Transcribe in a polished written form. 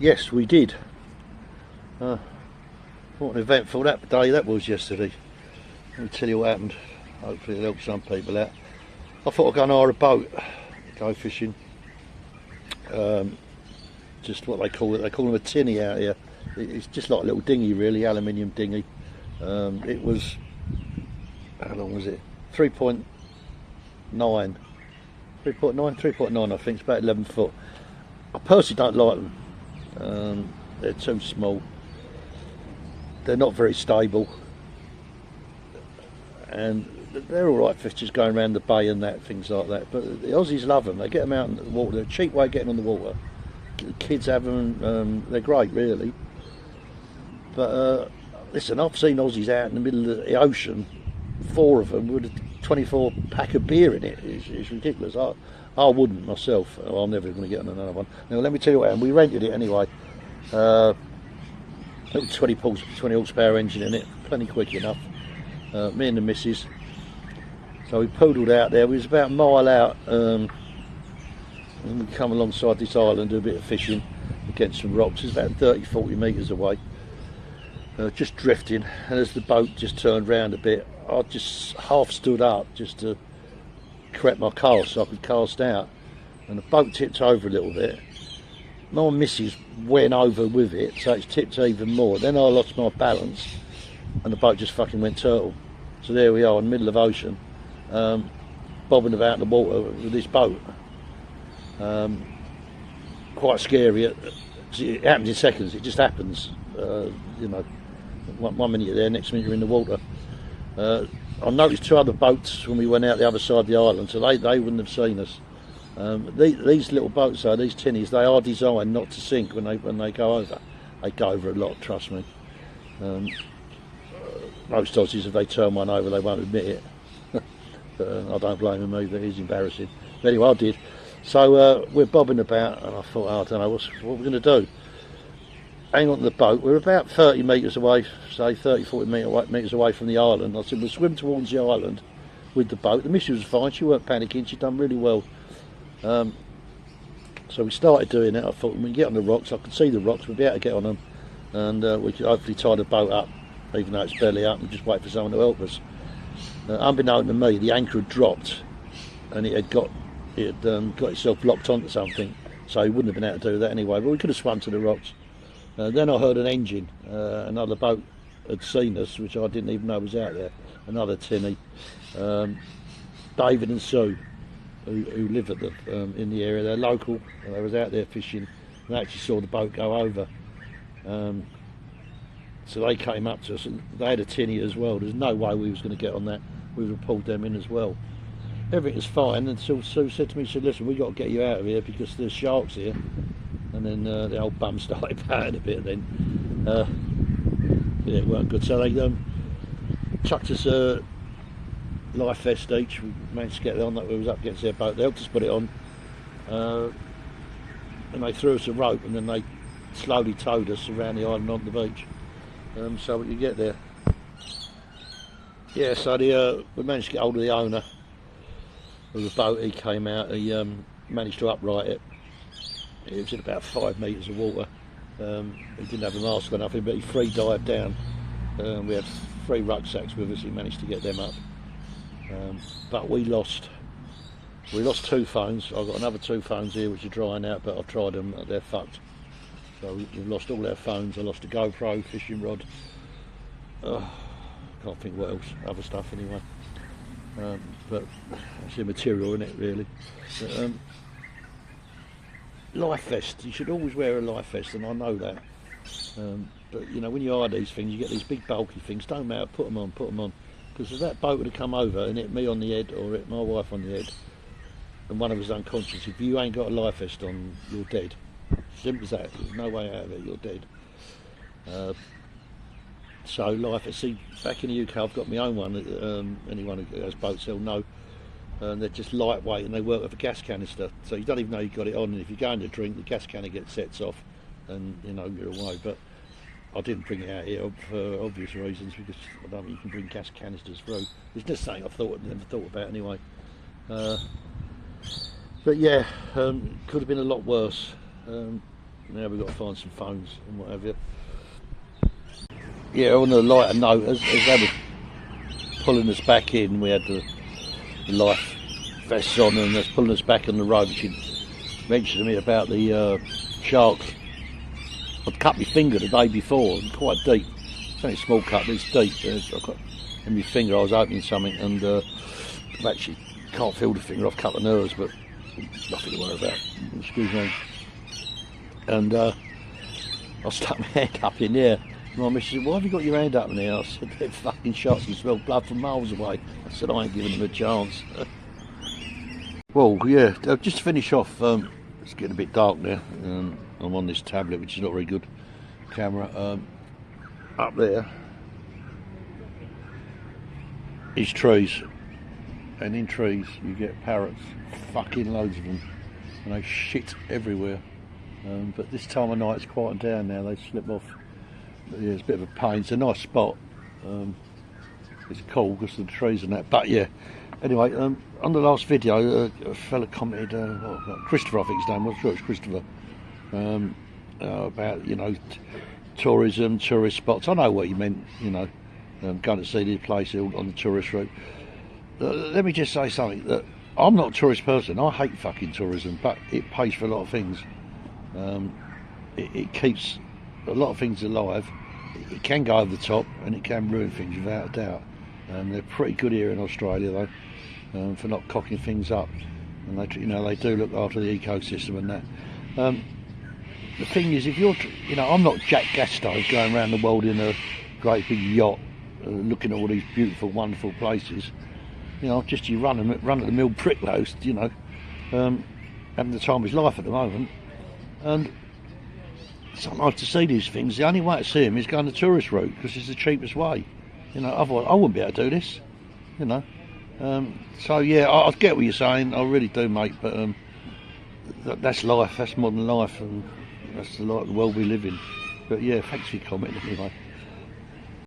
Yes, we did. What an eventful day that was yesterday. Let me tell you what happened. Hopefully it'll help some people out. I thought I'd go and hire a boat, go fishing. Just what they call it. They call them a tinny out here. It's just like a little dinghy, really, aluminium dinghy. It was, how long was it? 3.9, I think. It's about 11 foot. I personally don't like them. They're too small. They're not very stable, and they're all right fish just going around the bay and that, things like that. But the Aussies love them. They get them out in the water. They're a cheap way of getting on the water. Kids have them. They're great, really. But listen, I've seen Aussies out in the middle of the ocean, 4 of them with a 24 pack of beer in it. It's ridiculous. I wouldn't myself. I'm never going to get on another one. Now let me tell you what happened. We rented it anyway. Little 20 horsepower engine in it, plenty quick enough. Me and the missus. So we poodled out there. We was about a mile out, and we come alongside this island, do a bit of fishing against some rocks. It's about 30-40 metres away. Just drifting, and as the boat just turned round a bit, I just half stood up just to correct my cast so I could cast out, and the boat tipped over a little bit. My missus went over with it, so it's tipped even more. Then I lost my balance, and the boat just fucking went turtle. So there we are in the middle of ocean, bobbing about in the water with this boat. Quite scary. It happens in seconds. It just happens. You know, one minute you're there, next minute you're in the water. I noticed 2 other boats when we went out the other side of the island, so they wouldn't have seen us. These little boats, though, these tinnies, they are designed not to sink when they go over. They go over a lot, trust me. Most Aussies, if they turn one over, they won't admit it. But, I don't blame them either. It is embarrassing. But anyway, I did. So we're bobbing about, and I thought, I don't know, what we're going to do. Hang on to the boat. We're about 30 metres away, say 30-40 metres away from the island. I said, we'll swim towards the island with the boat. The missus was fine. She weren't panicking. She'd done really well. So we started doing it. I thought, when we get on the rocks, I could see the rocks, we'd be able to get on them, and we could hopefully tie the boat up, even though it's belly up, and just wait for someone to help us. Unbeknown to me, the anchor had dropped, and it had got itself locked onto something, so he wouldn't have been able to do that anyway, but we could have swum to the rocks. Then I heard an engine. Another boat had seen us, which I didn't even know was out there, another tinny. David and Sue, who live at in the area, they're local. They was out there fishing, and they actually saw the boat go over. So they came up to us, and they had a tinny as well. There's no way we was going to get on that. We would have pulled them in as well. Everything was fine until Sue said to me, she said, listen, we got to get you out of here because there's sharks here. And then the old bum started pouting a bit then. Yeah, it weren't good. So they chucked us a life vest each. We managed to get on that. We was up against their boat. They helped us put it on. And they threw us a rope, and then they slowly towed us around the island onto the beach. So we could get there. Yeah, so we managed to get hold of the owner of the boat. He came out. He managed to upright it. It was in about 5 metres of water. He didn't have a mask or nothing, but he free dived down. We had 3 rucksacks with us. He managed to get them up. But we lost 2 phones. I've got another 2 phones here which are drying out, but I've tried them. They're fucked. So we've lost all our phones. I lost a GoPro, fishing rod. Can't think what else. Other stuff anyway. But that's the material in it, really. But, life vest, you should always wear a life vest, and I know that. But you know, when you hire these things, you get these big bulky things. Don't matter, put them on. Because if that boat would have come over and hit me on the head or hit my wife on the head, and one of us unconscious, if you ain't got a life vest on, you're dead. Simple as that. There's no way out of it. You're dead. So life vest. See, back in the UK, I've got my own one. Anyone who has boats, they'll know. And they're just lightweight, and they work with a gas canister, so you don't even know you've got it on. And if you're going to drink, the gas canister sets off, and you know you're away. But I didn't bring it out here for obvious reasons, because I don't think you can bring gas canisters through. It's just something I never thought about anyway. But yeah, could have been a lot worse. Now we've got to find some phones and what have you. Yeah, on a lighter note, as they were pulling us back in, we had the life vests on, and that's pulling us back on the road. She mentioned to me about the sharks. I'd cut my finger the day before, quite deep. It's only a small cut, but it's deep. I got in my finger, I was opening something, and I actually can't feel the finger. I've cut the nerves, but nothing to worry about. Excuse me. And I stuck my hand up in there. My missus said, "Why have you got your hand up in there?" I said, "They're fucking shots and smell blood from miles away." I said, "I ain't giving them a chance." Well, yeah, just to finish off, it's getting a bit dark now. I'm on this tablet, which is not very good camera. Up there is trees, and in trees you get parrots, fucking loads of them, and they shit everywhere. But this time of night it's quieting down now. They slip off. But yeah, it's a bit of a pain. It's a nice spot. It's cool because of the trees and that. But yeah. Anyway, on the last video, a fella commented, Christopher, I think his name was. Sure, it's Christopher. About, you know, tourism, tourist spots. I know what you meant. You know, going to see these places on the tourist route. Let me just say something. That I'm not a tourist person. I hate fucking tourism, but it pays for a lot of things. It keeps a lot of things alive. It can go over the top, and it can ruin things without a doubt. They're pretty good here in Australia, though, for not cocking things up, and they, you know, they do look after the ecosystem and that. The thing is, if you're, you know, I'm not Jack Gastow going around the world in a great big yacht, looking at all these beautiful, wonderful places. You know, just you run of the mill bricklayer, you know, having the time of his life at the moment, and sometimes to see these things, the only way to see them is going the tourist route because it's the cheapest way. You know, otherwise I wouldn't be able to do this. You know, so yeah, I get what you're saying. I really do, mate. But that's life. That's modern life, and that's the world we live in. But yeah, thanks for your comment anyway.